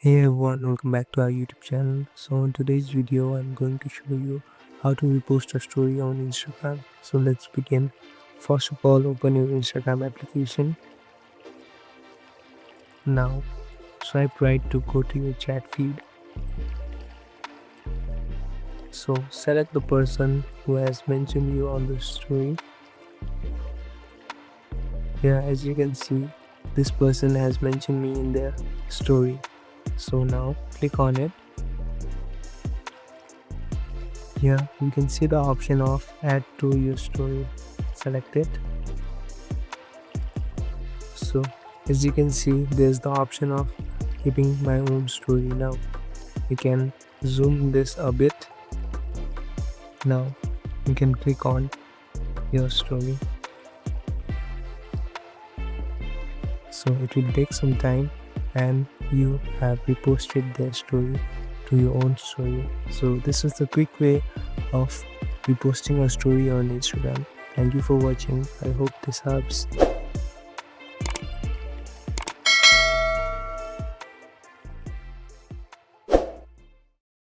Hey everyone, welcome back to our YouTube channel. So in today's video, I'm going to show you how to repost a story on Instagram. So let's begin. First of all, open your Instagram application. Now swipe right to go to your chat feed. So select the person who has mentioned you on the story. Here, as you can see, this person has mentioned me in their story. So now click on it. Here you can see the option of add to your story. Select it. So as you can see, there's the option of keeping my own story. Now you can zoom this a bit. Now you can click on your story. So it will take some time and you have reposted their story to your own story. So this is the quick way of reposting a story on Instagram. Thank you for watching. I hope this helps.